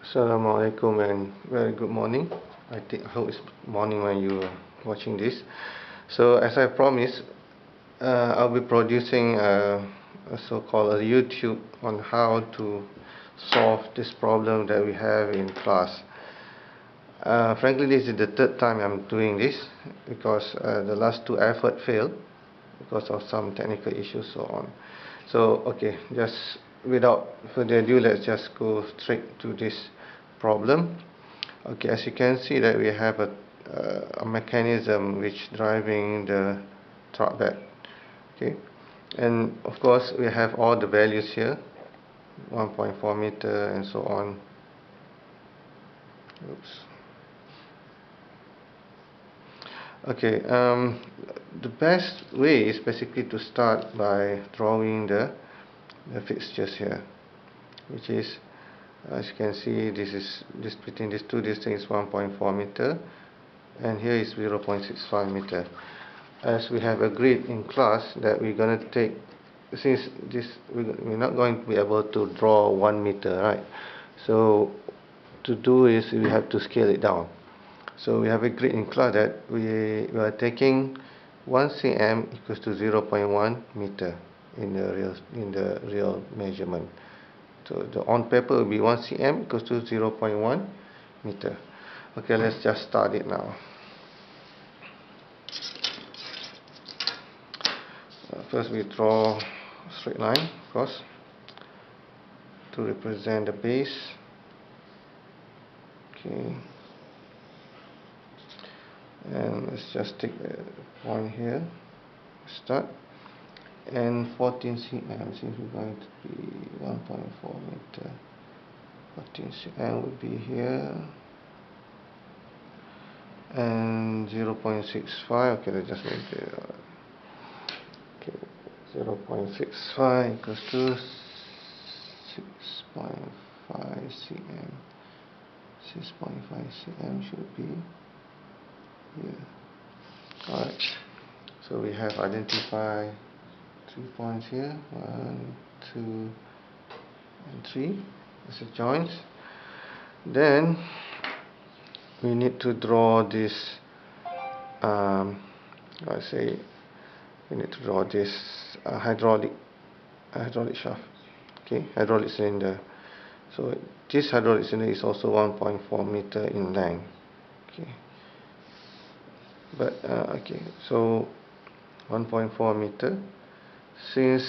Assalamualaikum and very good morning. I hope it's morning when you are watching this. So as I promised, I'll be producing a so-called a YouTube on how to solve this problem that we have in class. Frankly, this is the third time I'm doing this because the last two effort failed because of some technical issues so on. So okay, just without further ado, let's just go straight to this problem. Okay, as you can see that we have a mechanism which driving the truck bed. Okay, and of course we have all the values here, 1.4 meter and so on. Oops. Okay, the best way is basically to start by drawing the fixtures here, which is, as you can see, this between these two distance is 1.4 meter and here is 0.65 meter. As we have agreed in class that we're going to take, since this we're not going to be able to draw 1 meter, right? So to do is we have to scale it down. So we have agreed in class that we are taking 1 cm equals to 0.1 meter in the real measurement. So the on paper will be 1 cm equals to 0.1 meter. Okay, let's just start it now. First we draw a straight line, of course, to represent the base. Okay, and let's just take the point here, start, and 14 cm, since we're going to be 1.4 meter, 14 cm would be here, and 0.65, okay, let's just make it, okay, 0.65 equals to 6.5 cm. 6.5 cm should be here. Alright, so we have identified 3 points here, 1, 2 and 3 as a joint. Then we need to draw this let's say we need to draw this hydraulic shaft, okay, hydraulic cylinder. So this hydraulic cylinder is also 1.4 meter in length. Okay, but okay, so 1.4 meter. Since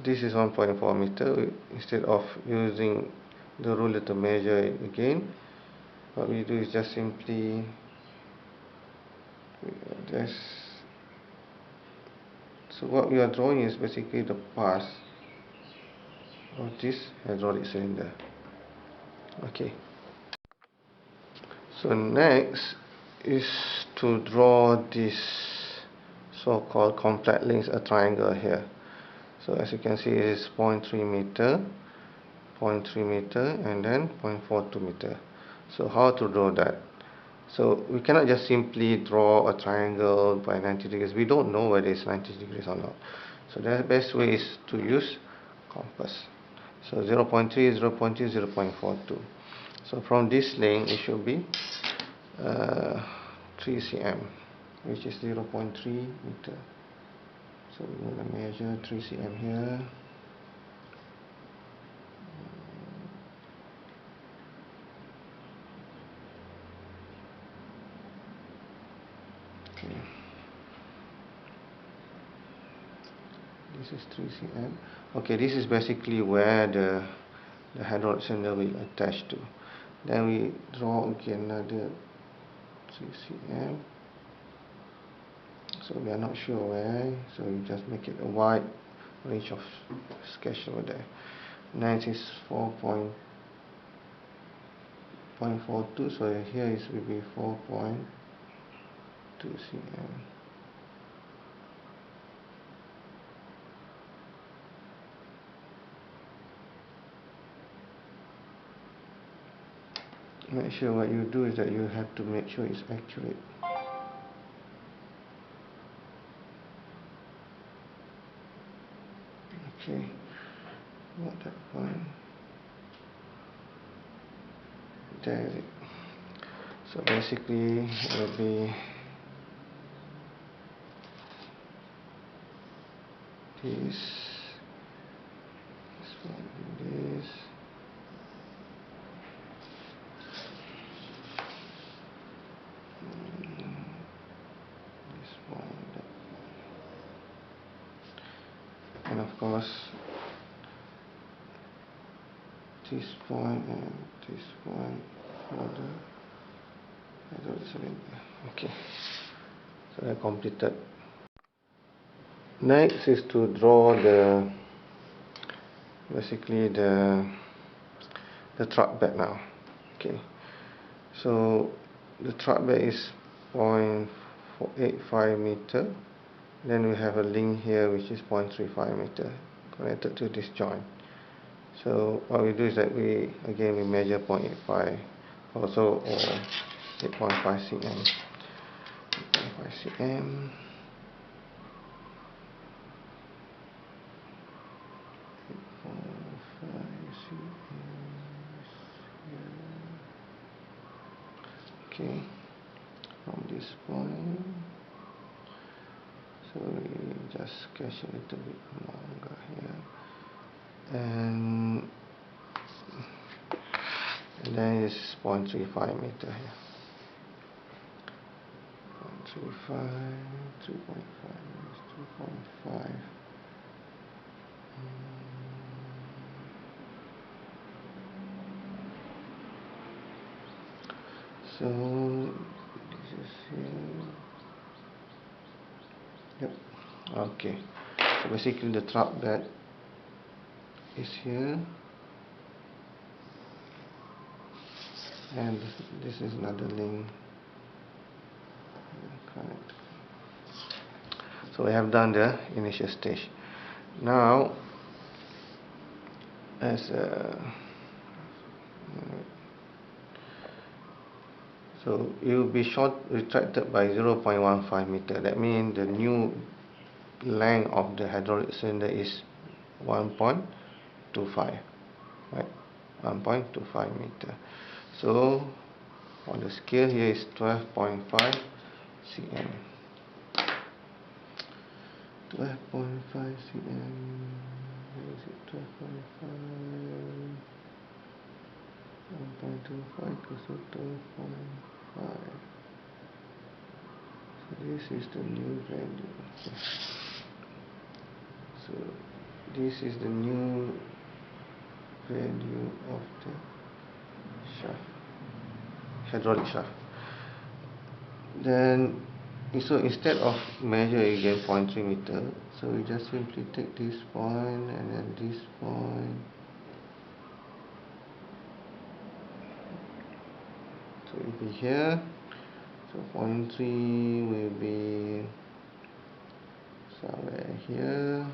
this is 1.4 meter, instead of using the ruler to measure it again, what we do is just simply so what we are drawing is basically the path of this hydraulic cylinder. Okay, so next is to draw this so-called complex length, a triangle here. So as you can see, it is 0.3 meter, 0.3 meter and then 0.42 meter. So how to draw that? So we cannot just simply draw a triangle by 90 degrees. We don't know whether it's 90 degrees or not. So the best way is to use compass. So 0.3, 0.2, 0.42. So from this length it should be 3 cm, which is 0.3 meter. So we're going to measure 3 cm here. Okay. This is 3 cm. Okay, this is basically where the hydraulic cylinder will attach to. Then we draw again another 3 cm. So we are not sure where, so you just make it a wide range of sketch over there. Next is 4.42, so here is will be 4.2 cm. Make sure what you do is that you have to make sure it's accurate. Okay, not that one. there is it. So basically it will be this one, this. This one, that one. And of course this point and this one for the hydraulic cylinder. Okay, so I completed. Next is to draw basically the truck bed now. Okay, so the truck bed is 0.85 meter. Then we have a link here which is 0.35 meter connected to this joint. So what we do is that we measure 0.85 also, or 8.5 cm. 8.5 cm. 8.5 cm. Okay, from this point. So we just sketch a little bit longer here, and then it's 0.35 meter here. 0.35, 3.5 minus 2.5. So this is here. Yep. Okay. So basically the truck bed is here, and this is another link. Correct. So we have done the initial stage. Now, so it will be short retracted by 0.15 meter. That means the new length of the hydraulic cylinder is 1.25, right? 1.25 meter. So on the scale here is 12.5 cm. 12.5 cm. Where is it? 12.5. 1.25 equals to 12.5. So this is the new value. Okay. So this is the new value of the shaft, hydraulic shaft. Then, so instead of measure again 0.3 meter, so we just simply take this point and then this point. So it will be here. So 0.3 will be somewhere here.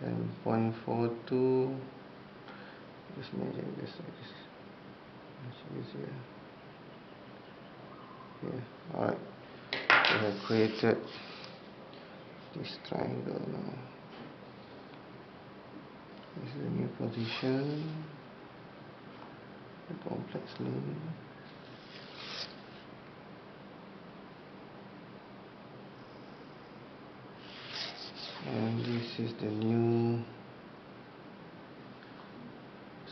Then 0.42. Just measure this like this. Much easier. Yeah. Alright. We have created this triangle now. This is the new position. The complex link. And this is the new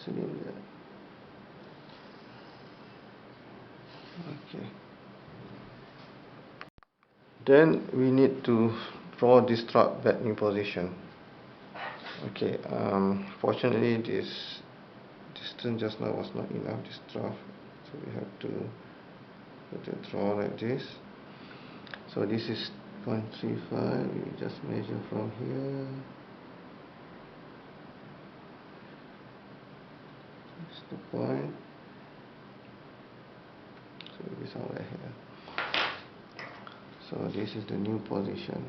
cylinder. Okay. Then we need to draw this truck bed in position. Okay. Fortunately, this distance just now was not enough. This trough, so we have to put a draw like this. So this is 0.35. We just measure from here. This is the point. So it will be somewhere here. So this is the new position.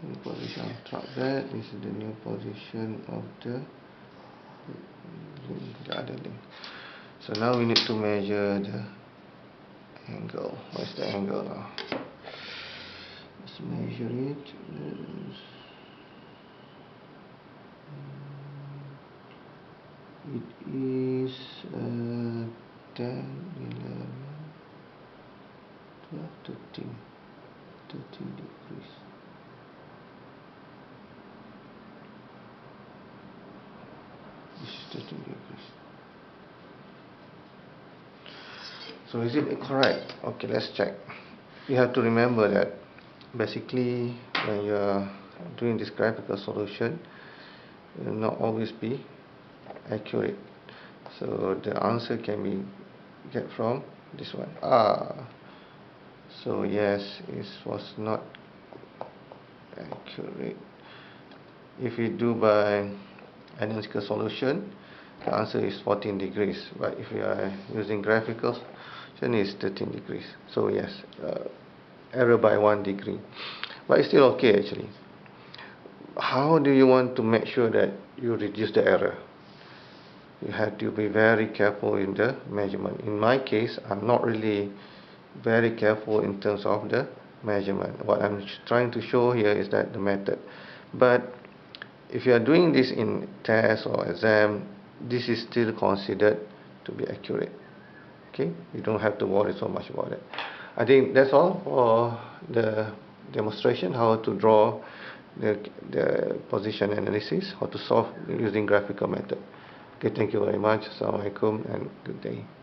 New position of truck bed. This is the new position of the other link. So now we need to measure the angle. What's the angle now? Let's measure it. it is 10, 11, 12, 13 degrees. This is 13 degrees. So is it correct? Okay, let's check. You have to remember that basically when you are doing this graphical solution, it will not always be accurate. So the answer can be get from this one. So yes, it was not accurate. If we do by analytical solution, the answer is 14 degrees, but if we are using graphical solution, it's 13 degrees. So yes, error by 1 degree, but it's still okay actually. How do you want to make sure that you reduce the error? You have to be very careful in the measurement. In my case, I'm not really very careful in terms of the measurement. What I'm trying to show here is that the method. But if you are doing this in test or exam, this is still considered to be accurate. Okay, you don't have to worry so much about it. I think that's all for the demonstration, how to draw the position analysis, how to solve using graphical method. Okay, thank you very much. Assalamualaikum and good day.